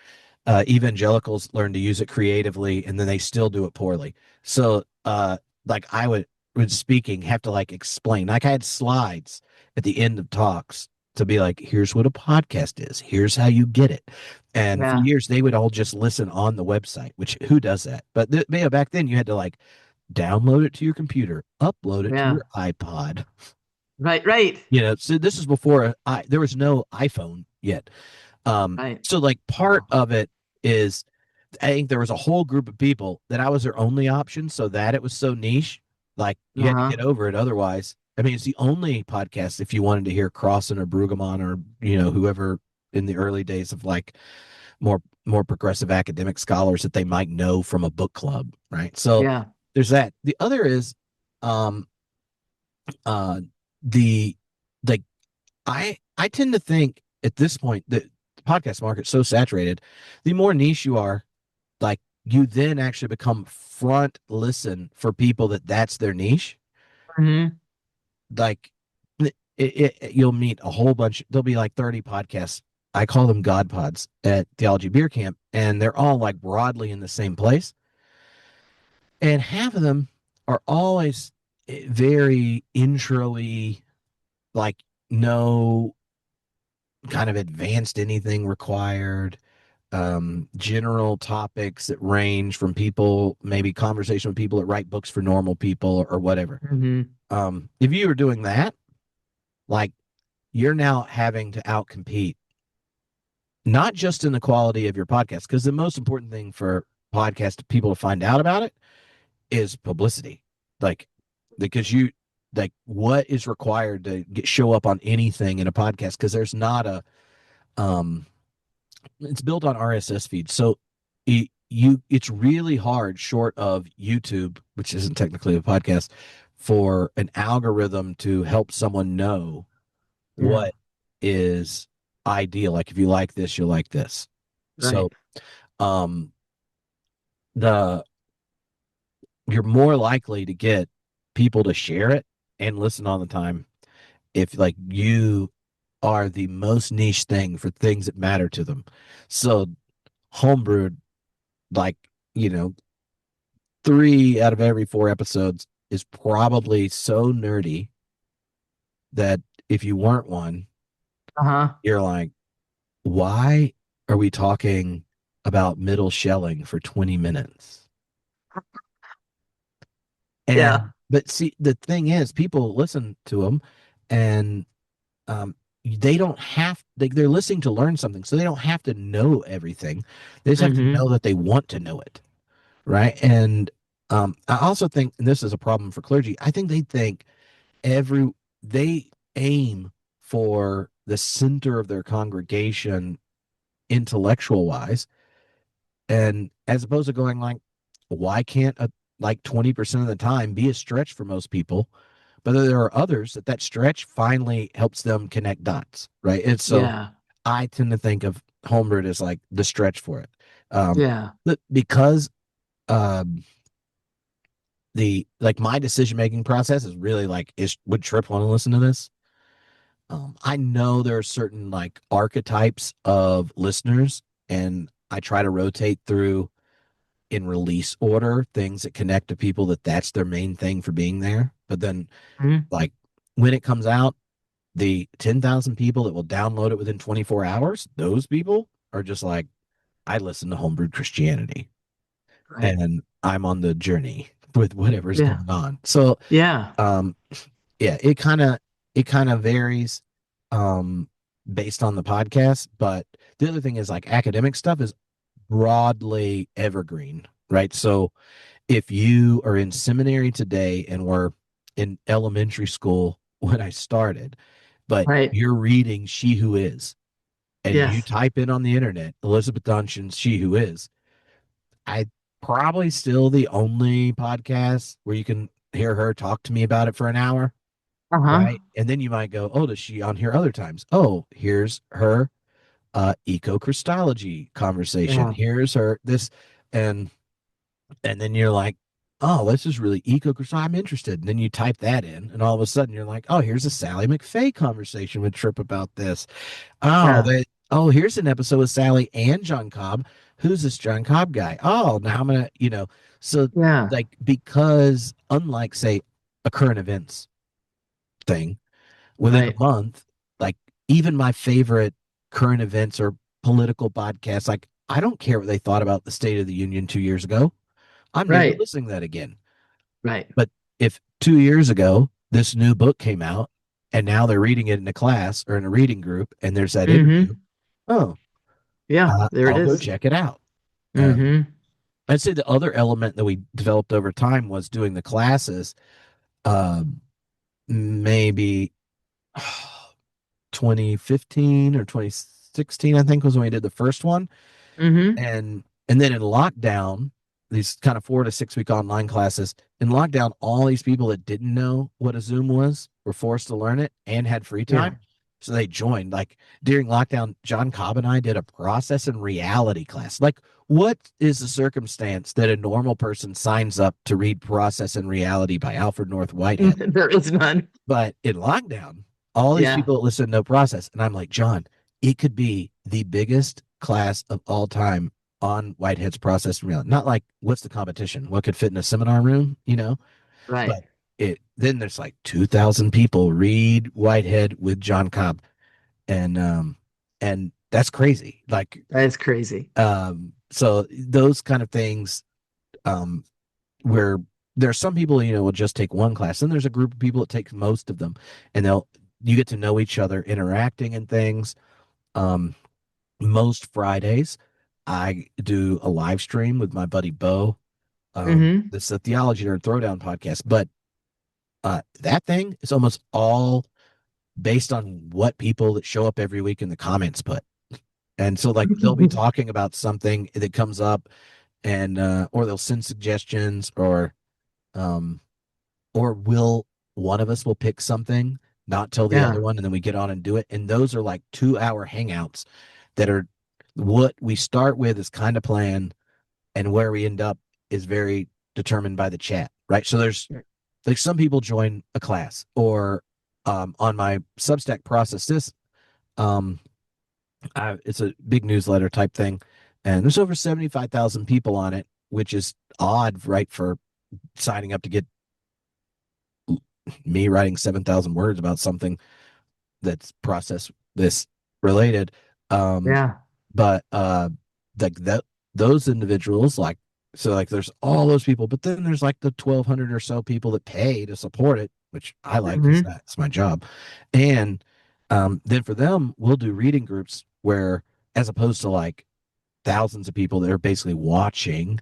evangelicals learn to use it creatively, and then they still do it poorly. So, like I would speaking have to like explain. Like I had slides at the end of talks to be like, here's what a podcast is. Here's how you get it. And for Yeah. years, they would all just listen on the website, which who does that? But back then, you had to like download it to your computer, upload it to Yeah. your iPod. Right. Right. So this is before there was no iPhone yet. Right. So like part Wow. of it is I think there was a whole group of people that I was their only option, so that it was so niche. Like you had to Uh-huh. get over it otherwise. I mean, it's the only podcast if you wanted to hear Crossan or Brueggemann or whoever in the early days of like more progressive academic scholars that they might know from a book club, right? So Yeah. there's that. The other is um uh the like I tend to think at this point that the podcast market's so saturated, the more niche you are, like you then actually become front listen for people that's their niche. Mm-hmm. Like you'll meet a whole bunch. There'll be like 30 podcasts. I call them God pods at Theology Beer Camp, and they're all like broadly in the same place. And half of them are always very intro-y, like no kind of advanced anything required, general topics that range from people, maybe conversation with people that write books for normal people or whatever. Mm-hmm. If you were doing that, like you're now having to outcompete, not just in the quality of your podcast, because the most important thing for podcast people to find out about it is publicity. Like, because like what is required to show up on anything in a podcast? Because there's not um, it's built on RSS feeds. So it's really hard short of YouTube, which isn't technically a podcast, for an algorithm to help someone know Yeah. what is ideal. Like if you like this, you'll like this. Right. So um the you're more likely to get people to share it and listen all the time if like you are the most niche thing for things that matter to them. So homebrewed, like, you know, 3 out of every 4 episodes is probably so nerdy that if you weren't one, Uh-huh. you're like, why are we talking about middle shelling for 20 minutes? Yeah. But see, the thing is, people listen to them and they don't have, they're listening to learn something. So they don't have to know everything. They just have to Mm-hmm. know that they want to know it. Right. And I also think, and this is a problem for clergy, I think they think every they aim for the center of their congregation intellectual wise, and as opposed to going like, why can't a like 20% of the time be a stretch for most people, but there are others that stretch finally helps them connect dots, right? And so Yeah. I tend to think of Homebrewed as like the stretch for it, Yeah. but because um the like my decision making process is really like, is would Tripp want to listen to this? I know there are certain like archetypes of listeners, and I try to rotate through in release order things that connect to people that's their main thing for being there. But then, Mm-hmm. like when it comes out, the 10,000 people that will download it within 24 hours, those people are just like, I listen to Homebrewed Christianity, Right. and I'm on the journey with whatever's Yeah. going on. So, Yeah. um, yeah, it kind of varies based on the podcast, but the other thing is like academic stuff is broadly evergreen, right? So if you are in seminary today and were in elementary school when I started, but Right. you're reading She Who Is, and you Yes. type in on the internet Elizabeth Dunchin's She Who Is, I probably still the only podcast where you can hear her talk to me about it for an hour, Uh-huh. right? And then you might go, oh, does she on here other times? Oh, here's her eco Christology conversation. Yeah. Here's her this, and then you're like, oh, this is really eco Christology. I'm interested. And then you type that in, and all of a sudden you're like, oh, here's a Sally McFay conversation with Tripp about this. Oh, Yeah. that. Oh, here's an episode with Sally and John Cobb. Who's this John Cobb guy? Oh, now I'm gonna, so Yeah. like because unlike say a current events thing within a Right. month, like even my favorite current events or political podcasts, like I don't care what they thought about the State of the Union 2 years ago. I'm never Right. listening to that again. Right. But if 2 years ago this new book came out and now they're reading it in a class or in a reading group and there's that interview, Mm-hmm. oh, Yeah, there it I'll go is. check it out. Mm-hmm. I'd say the other element that we developed over time was doing the classes. Um, Maybe 2015 or 2016, I think, was when we did the first one. Mm-hmm. And then in lockdown, these kind of 4 to 6 week online classes in lockdown, all these people that didn't know what a Zoom was were forced to learn it and had free Yeah. time. So they joined. Like during lockdown, John Cobb and I did a process and reality class. Like, what is the circumstance that a normal person signs up to read Process and Reality by Alfred North Whitehead? There is none. But in lockdown, all these Yeah. people that listen to No Process, and I'm like, John, it could be the biggest class of all time on Whitehead's process and reality. Not like what's the competition? What could fit in a seminar room, Right. But it then there's like 2,000 people read Whitehead with John Cobb, and that's crazy. Like, That is crazy. so those kind of things, um, where there's some people will just take one class, and there's a group of people that take most of them, and you get to know each other interacting and things. um Most Fridays I do a live stream with my buddy Bo. Mm-hmm. This is a Theology Nerd Throwdown podcast, but that thing is almost all based on what people that show up every week in the comments put. And so like they'll be talking about something that comes up, and or they'll send suggestions, um or will one of us will pick something, not tell the other Yeah. one, and then we get on and do it. And those are like 2 hour hangouts that are what we start with is kind of planned, and where we end up is very determined by the chat, right? So there's like some people join a class, or on my Substack process this, um it's a big newsletter type thing, and there's over 75,000 people on it, which is odd, right, for signing up to get me writing 7,000 words about something that's process this related. Um, Yeah. but like that, those individuals, like, so like there's all those people, but then there's like the 1,200 or so people that pay to support it, which I like because Mm-hmm. that's my job. And then for them, we'll do reading groups where, as opposed to like thousands of people that are basically watching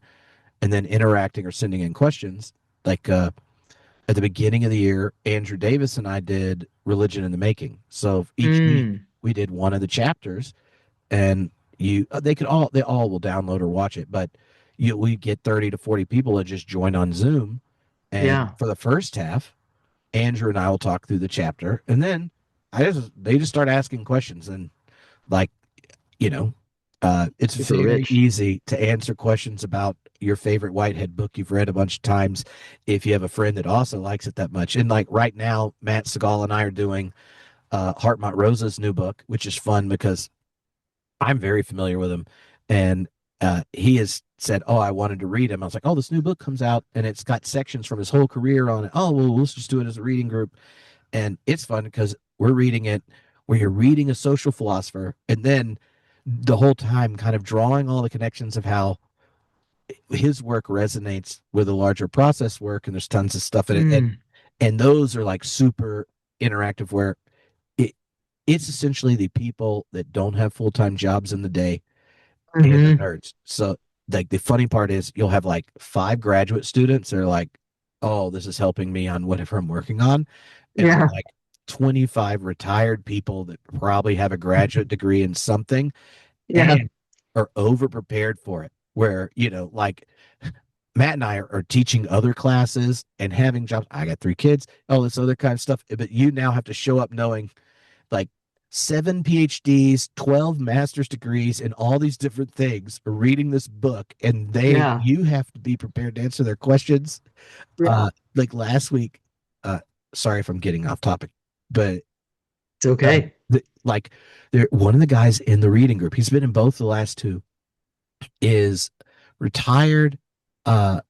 and then interacting or sending in questions, like at the beginning of the year, Andrew Davis and I did Religion in the Making. So each week Mm. we did one of the chapters, and they all will download or watch it, but we get 30 to 40 people that just join on Zoom, and Yeah. for the first half, Andrew and I will talk through the chapter, and then they just start asking questions, and like you know, it's Super very rich. easy to answer questions about your favorite Whitehead book you've read a bunch of times if you have a friend that also likes it that much. And like right now, Matt Segal and I are doing Hartmut Rosa's new book, which is fun because I'm very familiar with him. And he has said, oh, I wanted to read him. I was like, oh, this new book comes out and it's got sections from his whole career on it. Oh, well, let's just do it as a reading group. And it's fun because we're reading it where you're reading a social philosopher, and then the whole time kind of drawing all the connections of how his work resonates with a larger process work, and there's tons of stuff in it, Mm. and those are like super interactive where it it's essentially the people that don't have full-time jobs in the day and the Hmm. nerds. So like the funny part is you'll have like 5 graduate students that are like, oh, this is helping me on whatever I'm working on. And then Yeah. like 25 retired people that probably have a graduate degree in something Yeah. and are over prepared for it. Where, like Matt and I are teaching other classes and having jobs. I got 3 kids, all this other kind of stuff. But you now have to show up knowing like 7 PhDs, 12 master's degrees, and all these different things are reading this book, and Yeah. you have to be prepared to answer their questions. Yeah. Like last week, uh, sorry if I'm getting off topic, but It's okay. like one of the guys in the reading group, he's been in both the last two, is retired. Uh,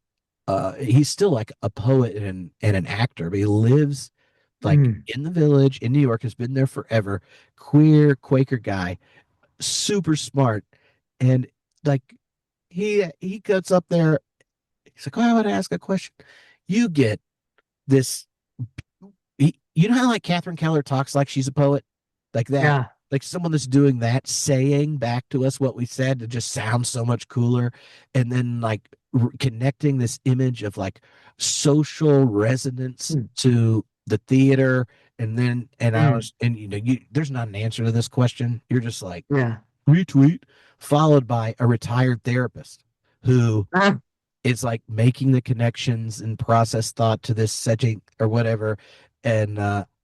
he's still like a poet and an actor, but he lives like Mm. in the village in New York, has been there forever. Queer Quaker guy, super smart, and like he gets up there. He's like, "Oh, I want to ask a question." You get this. You know how like Catherine Keller talks like she's a poet, like that. Yeah. Like someone that's doing that, saying back to us what we said, it just sounds so much cooler. And then like connecting this image of like social resonance Mm. to the theater. And I Mm. was, and there's not an answer to this question. You're just like, Yeah. retweet, followed by a retired therapist who Ah. is like making the connections and process thought to this setting or whatever. And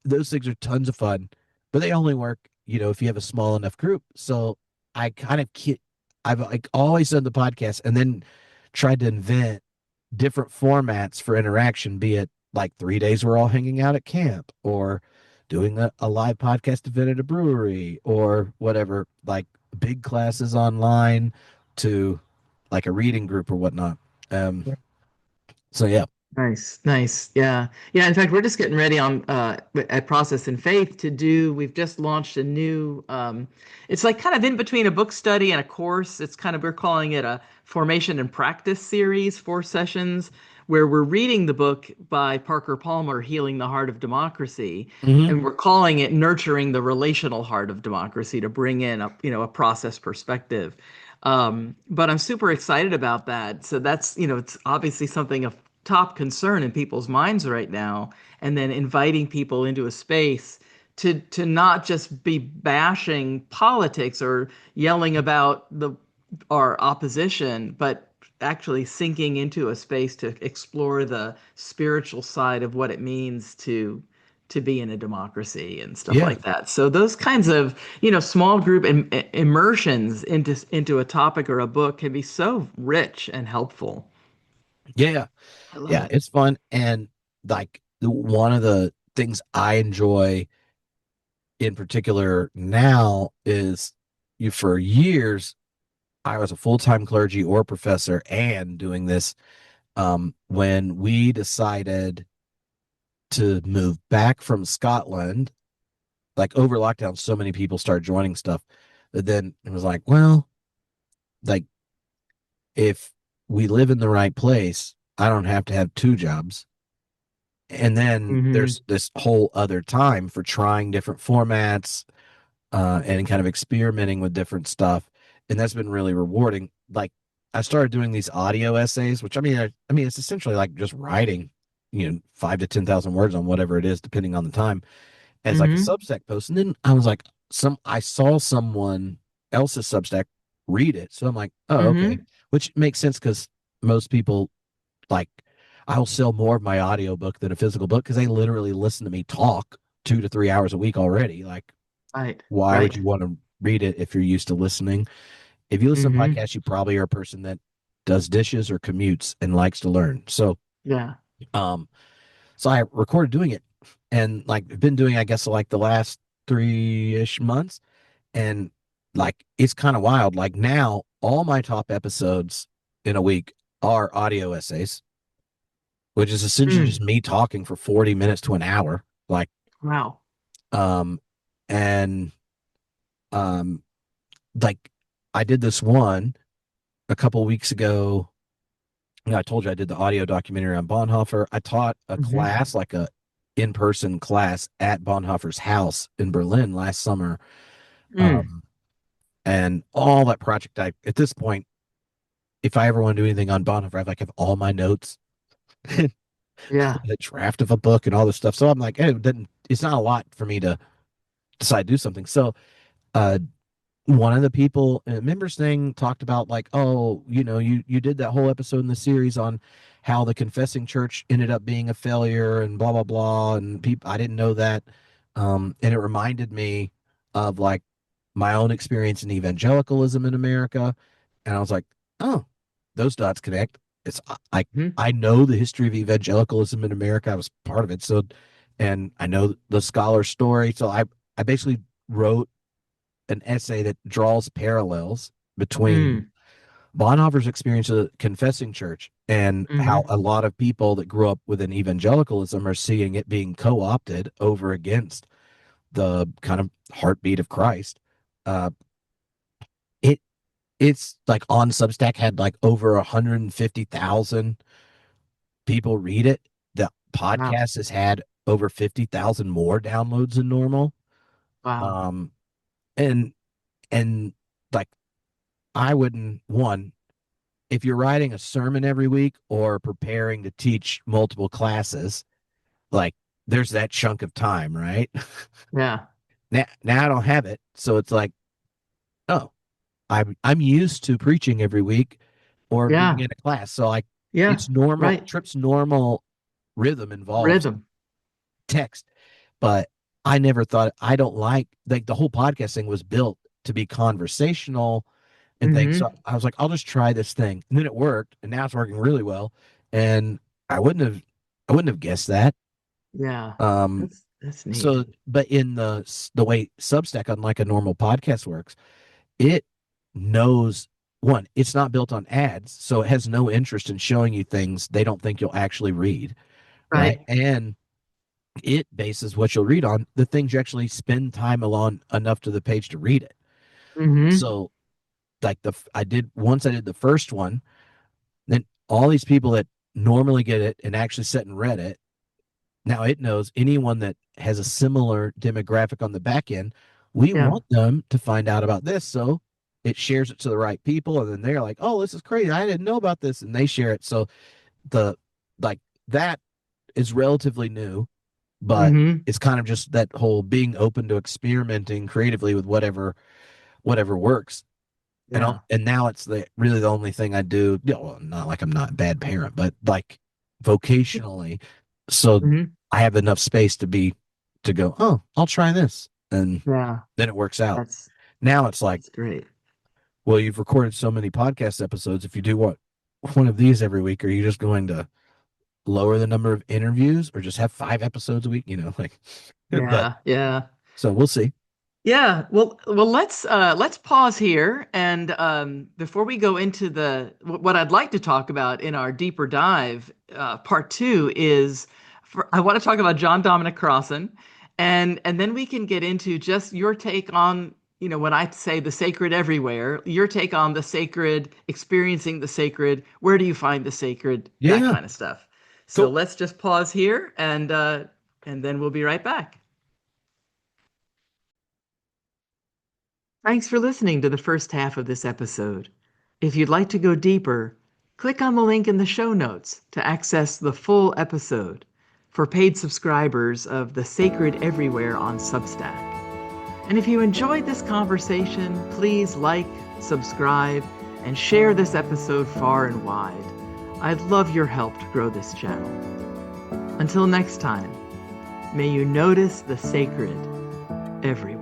those things are tons of fun, but they only work, if you have a small enough group. So I kind of I've like always done the podcast and then tried to invent different formats for interaction, be it like 3 days we're all hanging out at camp or doing a live podcast event at a brewery or whatever, like big classes online to like a reading group or whatnot. Um, so yeah. Nice, nice. Yeah. Yeah. In fact, we're just getting ready on at Process and Faith to do, we've just launched a new it's like kind of in between a book study and a course. It's kind of, we're calling it a formation and practice series, 4 sessions, where we're reading the book by Parker Palmer, Healing the Heart of Democracy. Hmm. And we're calling it Nurturing the Relational Heart of Democracy to bring in a process perspective. But I'm super excited about that. So that's, it's obviously something of top concern in people's minds right now. And then inviting people into a space to not just be bashing politics or yelling about our opposition, but actually sinking into a space to explore the spiritual side of what it means to be in a democracy and stuff Yeah. like that. So those kinds of, small group immersions into a topic or a book can be so rich and helpful. Yeah. I love Yeah. it. It's fun. And like one of the things I enjoy in particular now is for years, I was a full time clergy or professor and doing this. When we decided to move back from Scotland, like over lockdown, so many people started joining stuff that then it was like, well, like if we live in the right place, I don't have to have 2 jobs. And then Hmm. there's this whole other time for trying different formats and kind of experimenting with different stuff. And that's been really rewarding. Like I started doing these audio essays, which I mean, it's essentially like just writing, 5 to 10,000 words on whatever it is, depending on the time, as like a Hmm. Substack post. And then I was like, I saw someone else's Substack read it. So I'm like, oh, okay. Hmm. Which makes sense because most people like I'll sell more of my audiobook than a physical book because they literally listen to me talk 2 to 3 hours a week already. Like, Right. why would Right. you want to read it if you're used to listening? If you listen to Hmm. podcasts, you probably are a person that does dishes or commutes and likes to learn. Yeah. Um, so I recorded doing it and like been doing, I guess, like the last 3-ish months. And like it's kind of wild. Like now, all my top episodes in a week are audio essays, which is essentially just Mm. me talking for 40 minutes to an hour. Like, Wow. um, and um, like I did this one a couple weeks ago. I told you I did the audio documentary on Bonhoeffer. I taught a Hmm. class, like a in-person class at Bonhoeffer's house in Berlin last summer. Mm. Um, and all that project, I at this point, if I ever want to do anything on Bonhoeffer, I have all my notes, the Yeah. draft of a book, and all this stuff. So I'm like, hey, it's not a lot for me to decide to do something. So uh, one of the people in the members thing talked about like, oh, you did that whole episode in the series on how the confessing church ended up being a failure and blah blah blah, and people I didn't know that, and it reminded me of like my own experience in evangelicalism in America, and I was like, oh, those dots connect. It's I Mhm. I know the history of evangelicalism in America. I was part of it, so and I know the scholar story. So I basically wrote an essay that draws parallels between Mm. Bonhoeffer's experience of the confessing church and how Hmm. a lot of people that grew up within evangelicalism are seeing it being co-opted over against the kind of heartbeat of Christ. Uh, it it's like on Substack had like over 150,000 people read it. The Wow. podcast has had over 50,000 more downloads than normal. Wow. Um, and and like I wouldn't one if you're writing a sermon every week or preparing to teach multiple classes, like there's that chunk of time, right? Yeah. Now I don't have it, so it's like, oh, I'm used to preaching every week or being Yeah. in a class, so like Yeah. it's normal. Right. Tripp's normal rhythm involves Rhythm. text, but I never thought I don't like the whole podcast thing was built to be conversational and things. So Hmm. I was like, I'll just try this thing. And then it worked, and now it's working really well. And I wouldn't have I wouldn't have guessed that. Yeah. Um That's neat. so but in the way Substack, unlike a normal podcast works, it knows one, it's not built on ads, so it has no interest in showing you things they don't think you'll actually read, right? Right. And it bases what you'll read on the things you actually spend time along enough to the page to read it. Hmm. So like I did the first one. Then all these people that normally get it and actually sit and read it, now it knows anyone that has a similar demographic on the back end, we Yeah. want them to find out about this. So it shares it to the right people, and then they're like, oh, this is crazy. I didn't know about this. And they share it. So the like that is relatively new, but Hmm. it's kind of just that whole being open to experimenting creatively with whatever works. Yeah. And now it's the only thing I do. Well, not like I'm not a bad parent, but like vocationally, so Hmm. I have enough space to go. Oh, I'll try this, and Yeah. then it works out. That's Now it's like, that's great. well, you've recorded so many podcast episodes. If you do one of these every week, are you just going to lower the number of interviews, or just have 5 episodes a week? Like, but Yeah. Yeah. so we'll see. Yeah, well, let's pause here, and before we go into what I'd like to talk about in our deeper dive, part two is I want to talk about John Dominic Crossan, and then we can get into just your take on, when I say the sacred everywhere, your take on the sacred, experiencing the sacred, where do you find the sacred, that Yeah, kind of stuff. So cool. let's just pause here, and then we'll be right back. Thanks for listening to the first half of this episode. If you'd like to go deeper, click on the link in the show notes to access the full episode for paid subscribers of The Sacred Everywhere on Substack. And if you enjoyed this conversation, please like, subscribe, and share this episode far and wide. I'd love your help to grow this channel. Until next time, may you notice the sacred everywhere.